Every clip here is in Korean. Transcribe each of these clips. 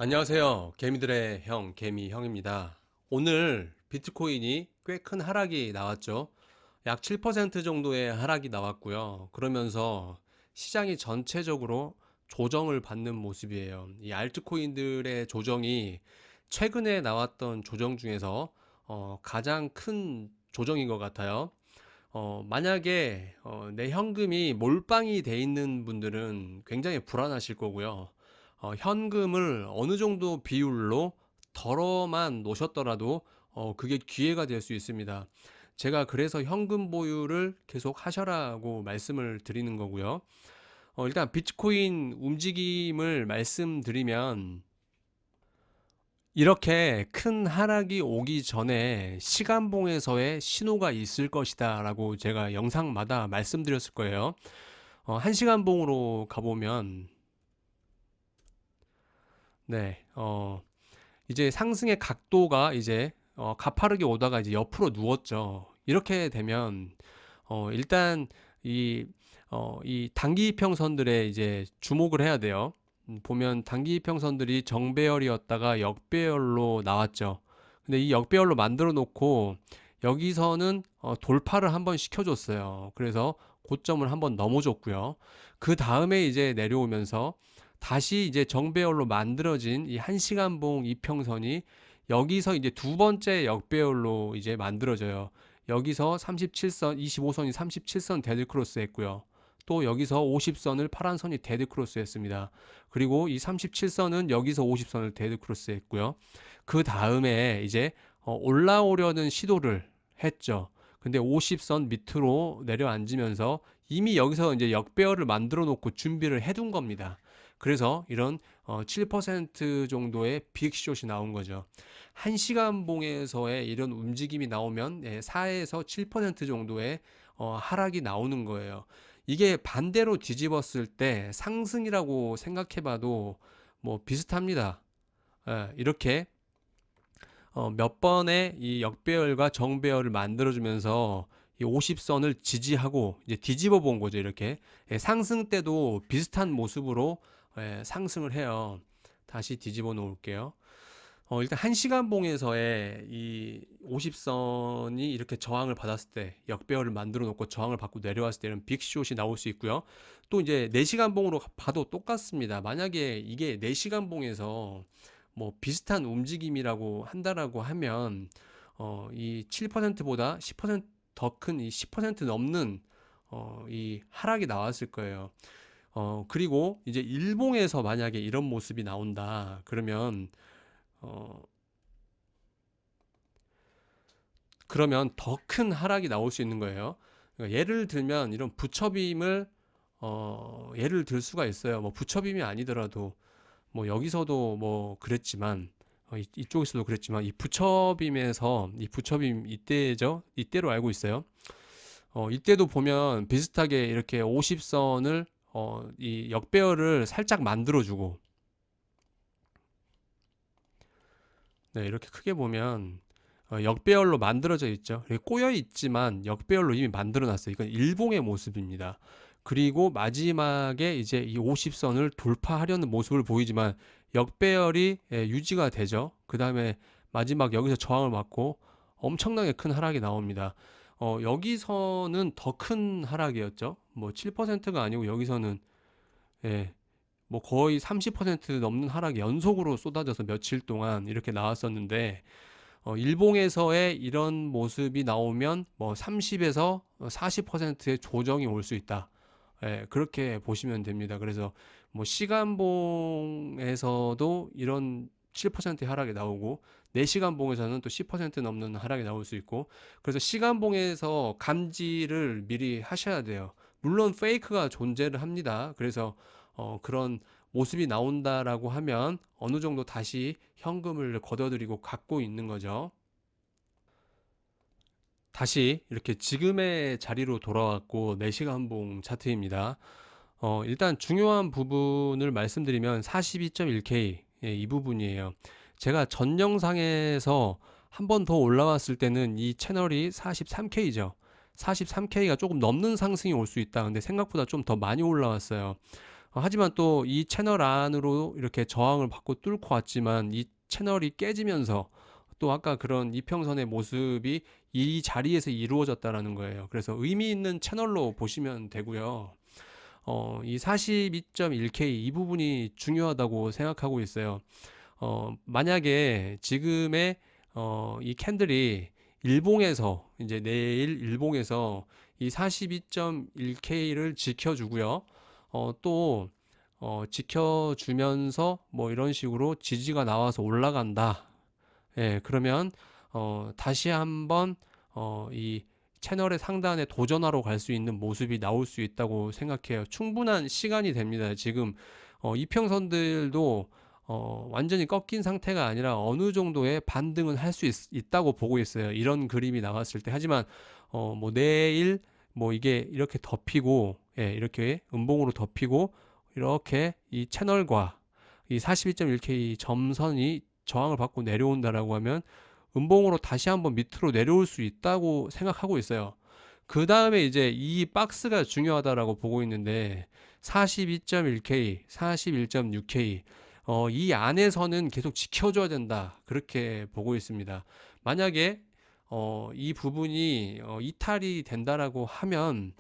안녕하세요. 개미들의 형, 개미 형입니다. 오늘 비트코인이 꽤 큰 하락이 나왔죠. 약 7% 정도의 하락이 나왔고요. 그러면서 시장이 전체적으로 조정을 받는 모습이에요. 이 알트코인들의 조정이 최근에 나왔던 조정 중에서 가장 큰 조정인 것 같아요. 만약에 내 현금이 몰빵이 돼 있는 분들은 굉장히 불안하실 거고요. 현금을 어느 정도 비율로 덜어만 놓으셨더라도 그게 기회가 될 수 있습니다. 제가 그래서 현금 보유를 계속 하셔라고 말씀을 드리는 거고요. 일단 비트코인 움직임을 말씀드리면 이렇게 큰 하락이 오기 전에 시간봉에서의 신호가 있을 것이다 라고 제가 영상마다 말씀드렸을 거예요. 1시간봉으로 가보면 네, 이제 상승의 각도가 이제 가파르게 오다가 이제 옆으로 누웠죠. 이렇게 되면 일단 이, 이 단기 이평선들에 이제 주목을 해야 돼요. 보면 단기 이평선들이 정배열이었다가 역배열로 나왔죠. 근데 이 역배열로 만들어 놓고 여기서는 돌파를 한번 시켜줬어요. 그래서 고점을 한번 넘어줬고요. 그 다음에 이제 내려오면서 다시 이제 정배열로 만들어진 이 1시간봉 이평선이 여기서 이제 두 번째 역배열로 이제 만들어져요. 여기서 37선, 25선이 37선 데드크로스 했고요. 또 여기서 50선을 파란 선이 데드크로스 했습니다. 그리고 이 37선은 여기서 50선을 데드크로스 했고요. 그 다음에 이제 올라오려는 시도를 했죠. 근데 50선 밑으로 내려앉으면서 이미 여기서 이제 역배열을 만들어 놓고 준비를 해둔 겁니다. 그래서 이런 7% 정도의 빅숏이 나온 거죠. 1시간 봉에서의 이런 움직임이 나오면 4에서 7% 정도의 하락이 나오는 거예요. 이게 반대로 뒤집었을 때 상승이라고 생각해 봐도 뭐 비슷합니다. 이렇게 몇 번의 이 역배열과 정배열을 만들어주면서 이 50선을 지지하고 이제 뒤집어 본 거죠. 이렇게 상승 때도 비슷한 모습으로 상승을 해요. 다시 뒤집어 놓을게요. 일단 1시간 봉에서의 이 50선이 이렇게 저항을 받았을 때 역배열을 만들어 놓고 저항을 받고 내려왔을 때는 빅숏이 나올 수 있고요. 또 이제 4시간 봉으로 봐도 똑같습니다. 만약에 이게 4시간 봉에서 뭐 비슷한 움직임이라고 한다라고 하면 이 7%보다 10%더 큰 이 10% 넘는 이 하락이 나왔을 거예요. 그리고 이제 일봉에서 만약에 이런 모습이 나온다. 어, 그러면 더 큰 하락이 나올 수 있는 거예요. 그러니까 예를 들면 이런 부처빔을 예를 들 수가 있어요. 뭐 부처빔이 아니더라도 뭐 여기서도 뭐 그랬지만 이쪽에서도 그랬지만 이 부처빔에서 이 부처빔 이때죠. 이때로 알고 있어요. 이때도 보면 비슷하게 이렇게 50선을 이 역배열을 살짝 만들어주고 네, 이렇게 크게 보면 역배열로 만들어져 있죠. 꼬여 있지만 역배열로 이미 만들어 놨어요. 이건 일봉의 모습입니다. 그리고 마지막에 이제 이 50선을 돌파하려는 모습을 보이지만 역배열이 유지가 되죠. 그 다음에 마지막 여기서 저항을 맞고 엄청나게 큰 하락이 나옵니다. 여기서는 더 큰 하락이었죠. 뭐 7%가 아니고 여기서는 예, 뭐 거의 30% 넘는 하락이 연속으로 쏟아져서 며칠 동안 이렇게 나왔었는데 일봉에서의 이런 모습이 나오면 뭐 30에서 40%의 조정이 올 수 있다. 예, 그렇게 보시면 됩니다. 그래서 뭐 시간봉에서도 이런 7%의 하락이 나오고 4시간봉에서는 또 10% 넘는 하락이 나올 수 있고 그래서 시간봉에서 감지를 미리 하셔야 돼요. 물론 페이크가 존재를 합니다. 그래서 그런 모습이 나온다라고 하면 어느 정도 다시 현금을 걷어들이고 갖고 있는 거죠. 다시 이렇게 지금의 자리로 돌아왔고 4시간봉 차트입니다. 일단 중요한 부분을 말씀드리면 42.1K 이 부분이에요. 제가 전 영상에서 한 번 더 올라왔을 때는 이 채널이 43K죠. 43K가 조금 넘는 상승이 올 수 있다. 근데 생각보다 좀 더 많이 올라왔어요. 하지만 또 이 채널 안으로 이렇게 저항을 받고 뚫고 왔지만 이 채널이 깨지면서 또 아까 그런 이평선의 모습이 이 자리에서 이루어졌다라는 거예요. 그래서 의미 있는 채널로 보시면 되고요. 이 42.1K 이 부분이 중요하다고 생각하고 있어요. 만약에 지금의 이 캔들이 일봉에서 이제 내일 일봉에서 이 42.1K를 지켜주고요. 또 지켜주면서 뭐 이런 식으로 지지가 나와서 올라간다. 예, 그러면 다시 한번 이 채널의 상단에 도전하러 갈 수 있는 모습이 나올 수 있다고 생각해요. 충분한 시간이 됩니다. 지금 이평선들도 완전히 꺾인 상태가 아니라 어느 정도의 반등은 할 수 있다고 보고 있어요. 이런 그림이 나왔을 때. 하지만 뭐 내일 뭐 이게 이렇게 덮이고 예, 이렇게 음봉으로 덮이고 이렇게 이 채널과 이 42.1K 점선이 저항을 받고 내려온다라고 하면 음봉으로 다시 한번 밑으로 내려올 수 있다고 생각하고 있어요. 그 다음에 이제 이 박스가 중요하다라고 보고 있는데 42.1K, 41.6K 이 안에서는 계속 지켜줘야 된다 그렇게 보고 있습니다. 만약에 이 부분이 이탈이 된다라고 하면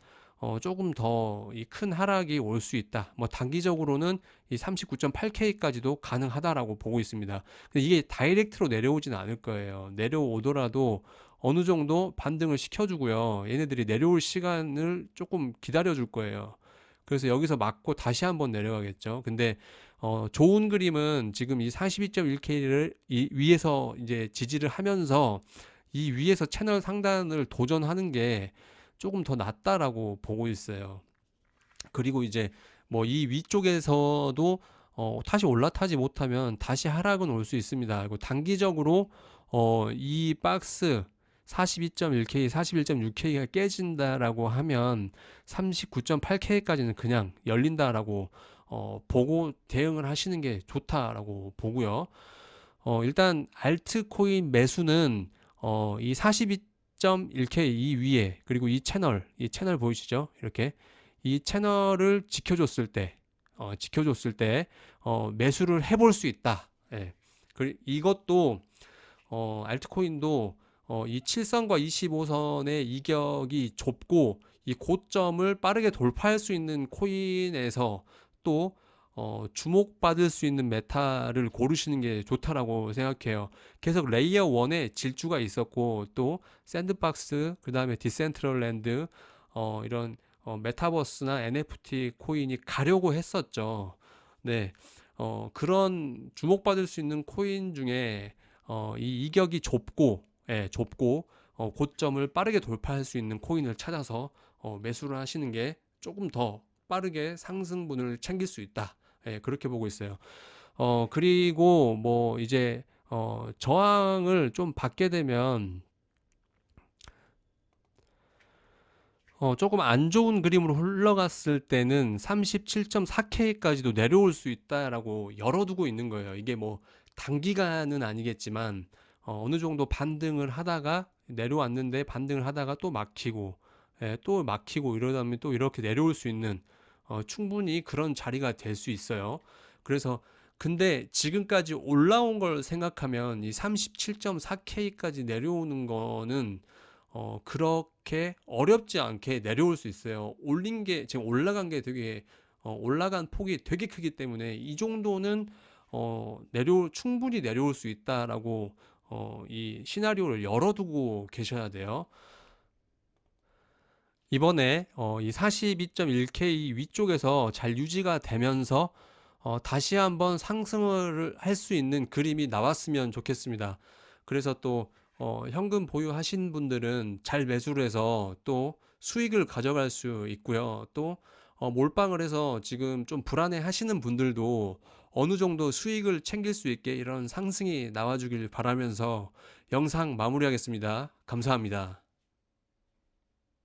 조금 더 이 큰 하락이 올 수 있다. 뭐 단기적으로는 이 39.8K까지도 가능하다라고 보고 있습니다. 근데 이게 다이렉트로 내려오진 않을 거예요. 내려오더라도 어느 정도 반등을 시켜주고요. 얘네들이 내려올 시간을 조금 기다려 줄 거예요. 그래서 여기서 맞고 다시 한번 내려가겠죠. 근데 좋은 그림은 지금 이 42.1K를 이 위에서 이제 지지를 하면서 이 위에서 채널 상단을 도전하는 게 조금 더 낫다라고 보고 있어요. 그리고 이제 뭐 이 위쪽에서도 다시 올라타지 못하면 다시 하락은 올 수 있습니다. 그리고 단기적으로 이 박스 42.1K, 41.6K가 깨진다라고 하면 39.8K까지는 그냥 열린다라고 보고 대응을 하시는 게 좋다라고 보고요. 일단 알트코인 매수는 이 42.1K 이 위에 그리고 이 채널 보이시죠? 이렇게 이 채널을 지켜줬을 때 매수를 해볼 수 있다. 예. 이것도 알트코인도 이 7선과 25선의 이격이 좁고 이 고점을 빠르게 돌파할 수 있는 코인에서 또 주목받을 수 있는 메타를 고르시는 게 좋다라고 생각해요. 계속 레이어 1에 질주가 있었고 또 샌드박스 그 다음에 디센트럴랜드 이런 메타버스나 NFT 코인이 가려고 했었죠. 네, 그런 주목받을 수 있는 코인 중에 이 이격이 좁고, 예, 좁고 고점을 빠르게 돌파할 수 있는 코인을 찾아서 매수를 하시는 게 조금 더 빠르게 상승분을 챙길 수 있다. 예, 그렇게 보고 있어요. 그리고 뭐 이제 저항을 좀 받게 되면 조금 안 좋은 그림으로 흘러갔을 때는 37.4K까지도 내려올 수 있다라고 열어두고 있는 거예요. 이게 뭐 단기간은 아니겠지만 어느 정도 반등을 하다가 내려왔는데 반등을 하다가 또 막히고 예, 또 막히고 이러다 보면 또 이렇게 내려올 수 있는 충분히 그런 자리가 될 수 있어요. 그래서 근데 지금까지 올라온 걸 생각하면 이 37.4K까지 내려오는 거는 그렇게 어렵지 않게 내려올 수 있어요. 올린 게, 지금 올라간 게 되게, 올라간 폭이 되게 크기 때문에 이 정도는, 충분히 내려올 수 있다라고, 이 시나리오를 열어두고 계셔야 돼요. 이번에, 이 42.1K 위쪽에서 잘 유지가 되면서, 다시 한번 상승을 할 수 있는 그림이 나왔으면 좋겠습니다. 그래서 또 현금 보유하신 분들은 잘 매수를 해서 또 수익을 가져갈 수 있고요. 또 몰빵을 해서 지금 좀 불안해 하시는 분들도 어느 정도 수익을 챙길 수 있게 이런 상승이 나와주길 바라면서 영상 마무리하겠습니다. 감사합니다.